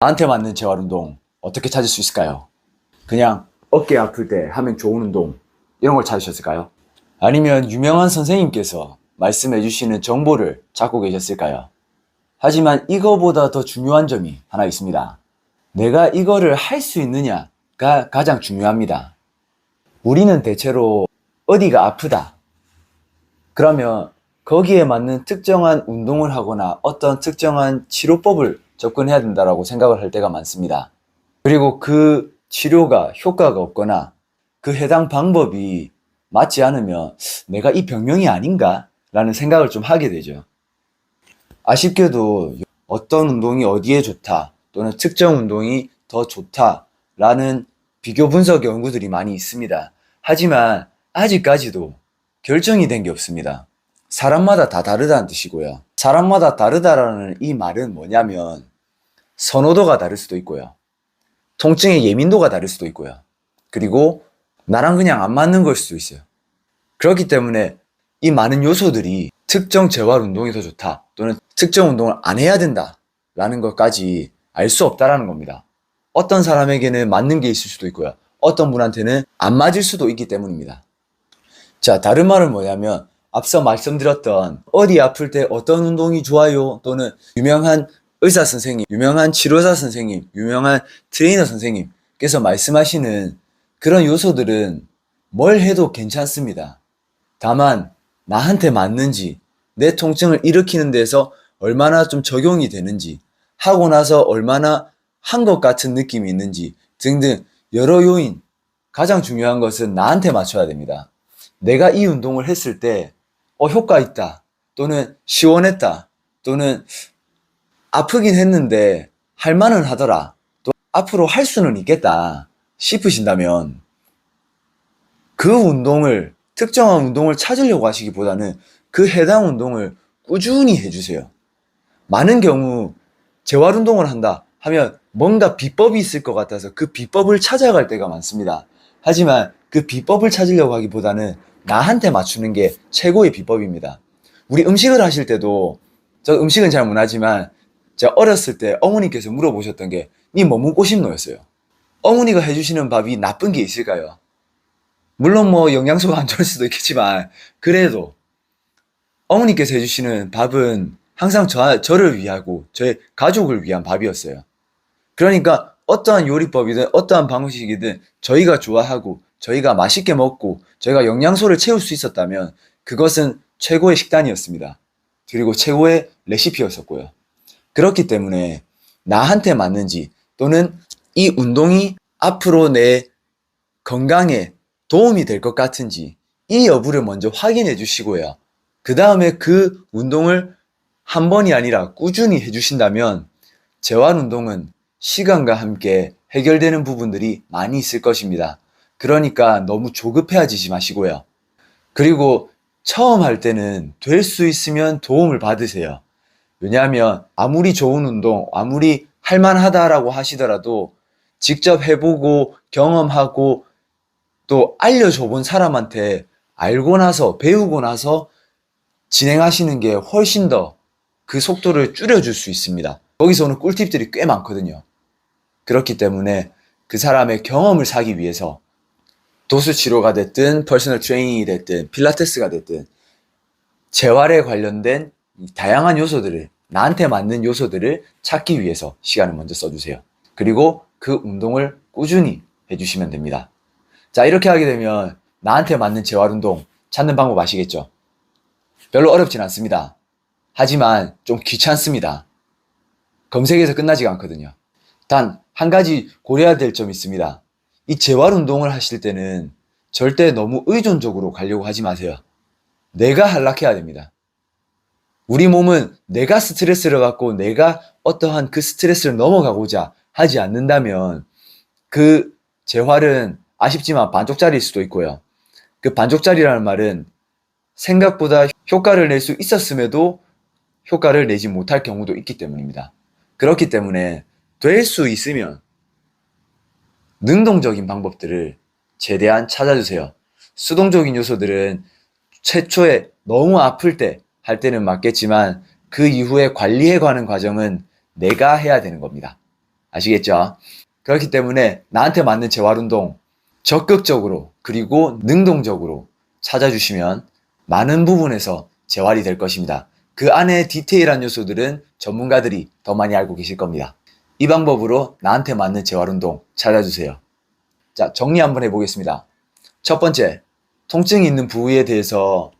나한테 맞는 재활운동 어떻게 찾을 수 있을까요? 그냥 어깨 아플 때 하면 좋은 운동 이런 걸 찾으셨을까요? 아니면 유명한 선생님께서 말씀해 주시는 정보를 찾고 계셨을까요? 하지만 이거보다 더 중요한 점이 하나 있습니다. 내가 이거를 할 수 있느냐가 가장 중요합니다. 우리는 대체로 어디가 아프다. 그러면 거기에 맞는 특정한 운동을 하거나 어떤 특정한 치료법을 접근해야 된다고 생각을 할 때가 많습니다. 그리고 그 치료가 효과가 없거나 그 해당 방법이 맞지 않으면 내가 이 병명이 아닌가? 라는 생각을 좀 하게 되죠. 아쉽게도 어떤 운동이 어디에 좋다 또는 특정 운동이 더 좋다라는 비교 분석 연구들이 많이 있습니다. 하지만 아직까지도 결정이 된 게 없습니다. 사람마다 다 다르다는 뜻이고요. 사람마다 다르다라는 이 말은 뭐냐면 선호도가 다를 수도 있고요. 통증의 예민도가 다를 수도 있고요. 그리고 나랑 그냥 안 맞는 걸 수도 있어요. 그렇기 때문에 이 많은 요소들이 특정 재활 운동이 더 좋다 또는 특정 운동을 안 해야 된다 라는 것까지 알 수 없다라는 겁니다. 어떤 사람에게는 맞는 게 있을 수도 있고요. 어떤 분한테는 안 맞을 수도 있기 때문입니다. 자, 다른 말은 뭐냐면 앞서 말씀드렸던 어디 아플 때 어떤 운동이 좋아요 또는 유명한 의사 선생님, 유명한 치료사 선생님, 유명한 트레이너 선생님께서 말씀하시는 그런 요소들은 뭘 해도 괜찮습니다. 다만 나한테 맞는지, 내 통증을 일으키는 데서 얼마나 좀 적용이 되는지, 하고 나서 얼마나 한 것 같은 느낌이 있는지 등등 여러 요인, 가장 중요한 것은 나한테 맞춰야 됩니다. 내가 이 운동을 했을 때 효과 있다 또는 시원했다 또는 아프긴 했는데 할만은 하더라 또 앞으로 할 수는 있겠다 싶으신다면 그 운동을 특정한 운동을 찾으려고 하시기보다는 그 해당 운동을 꾸준히 해주세요. 많은 경우 재활 운동을 한다 하면 뭔가 비법이 있을 것 같아서 그 비법을 찾아갈 때가 많습니다. 하지만 그 비법을 찾으려고 하기보다는 나한테 맞추는 게 최고의 비법입니다. 우리 음식을 하실 때도 저 음식은 잘 못하지만 제가 어렸을 때 어머니께서 물어보셨던 게 니 뭐 먹고 싶노였어요. 어머니가 해주시는 밥이 나쁜 게 있을까요? 물론 뭐 영양소가 안 좋을 수도 있겠지만 그래도 어머니께서 해주시는 밥은 항상 저를 위하고 저의 가족을 위한 밥이었어요. 그러니까 어떠한 요리법이든 어떠한 방식이든 저희가 좋아하고 저희가 맛있게 먹고 저희가 영양소를 채울 수 있었다면 그것은 최고의 식단이었습니다. 그리고 최고의 레시피였었고요. 그렇기 때문에 나한테 맞는지 또는 이 운동이 앞으로 내 건강에 도움이 될 것 같은지 이 여부를 먼저 확인해 주시고요. 그 다음에 그 운동을 한 번이 아니라 꾸준히 해주신다면 재활운동은 시간과 함께 해결되는 부분들이 많이 있을 것입니다. 그러니까 너무 조급해하지 마시고요. 그리고 처음 할 때는 될 수 있으면 도움을 받으세요. 왜냐하면 아무리 좋은 운동, 아무리 할만하다라고 하시더라도 직접 해보고 경험하고 또 알려줘 본 사람한테 알고 나서 배우고 나서 진행하시는 게 훨씬 더 그 속도를 줄여줄 수 있습니다. 거기서 오는 꿀팁들이 꽤 많거든요. 그렇기 때문에 그 사람의 경험을 사기 위해서 도수치료가 됐든 퍼스널 트레이닝이 됐든 필라테스가 됐든 재활에 관련된 다양한 요소들을 나한테 맞는 요소들을 찾기 위해서 시간을 먼저 써주세요. 그리고 그 운동을 꾸준히 해주시면 됩니다. 자, 이렇게 하게 되면 나한테 맞는 재활운동 찾는 방법 아시겠죠? 별로 어렵진 않습니다. 하지만 좀 귀찮습니다. 검색에서 끝나지가 않거든요. 단 한 가지 고려해야 될 점이 있습니다. 이 재활운동을 하실 때는 절대 너무 의존적으로 가려고 하지 마세요. 내가 한락해야 됩니다. 우리 몸은 내가 스트레스를 받고 내가 어떠한 그 스트레스를 넘어가고자 하지 않는다면 그 재활은 아쉽지만 반쪽짜리일 수도 있고요. 그 반쪽짜리라는 말은 생각보다 효과를 낼 수 있었음에도 효과를 내지 못할 경우도 있기 때문입니다. 그렇기 때문에 될 수 있으면 능동적인 방법들을 최대한 찾아주세요. 수동적인 요소들은 최초에 너무 아플 때 할 때는 맞겠지만 그 이후에 관리해가는 과정은 내가 해야 되는 겁니다. 아시겠죠? 그렇기 때문에 나한테 맞는 재활운동 적극적으로 그리고 능동적으로 찾아주시면 많은 부분에서 재활이 될 것입니다. 그 안에 디테일한 요소들은 전문가들이 더 많이 알고 계실 겁니다. 이 방법으로 나한테 맞는 재활운동 찾아주세요. 자, 정리 한번 해보겠습니다. 첫 번째, 통증이 있는 부위에 대해서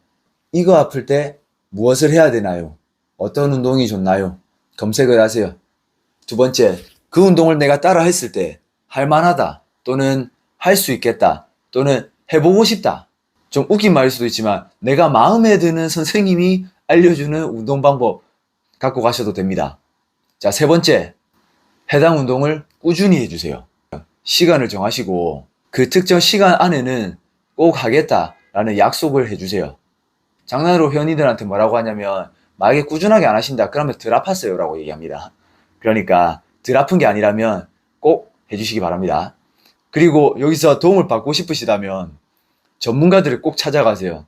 이거 아플 때 무엇을 해야 되나요? 어떤 운동이 좋나요? 검색을 하세요. 두 번째, 그 운동을 내가 따라 했을 때 할만하다 또는 할 수 있겠다 또는 해보고 싶다. 좀 웃긴 말일 수도 있지만 내가 마음에 드는 선생님이 알려주는 운동 방법 갖고 가셔도 됩니다. 자, 세 번째, 해당 운동을 꾸준히 해주세요. 시간을 정하시고 그 특정 시간 안에는 꼭 하겠다라는 약속을 해주세요. 장난으로 회원님들한테 뭐라고 하냐면 만약에 꾸준하게 안 하신다 그러면 덜 아팠어요 라고 얘기합니다. 그러니까 덜 아픈 게 아니라면 꼭 해주시기 바랍니다. 그리고 여기서 도움을 받고 싶으시다면 전문가들을 꼭 찾아가세요.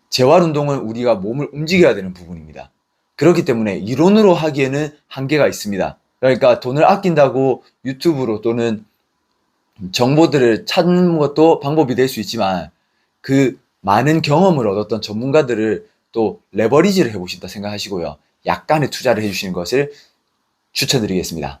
재활운동은 우리가 몸을 움직여야 되는 부분입니다. 그렇기 때문에 이론으로 하기에는 한계가 있습니다. 그러니까 돈을 아낀다고 유튜브로 또는 정보들을 찾는 것도 방법이 될 수 있지만 그 많은 경험을 얻었던 전문가들을 또 레버리지를 해보신다 생각하시고요. 약간의 투자를 해주시는 것을 추천드리겠습니다.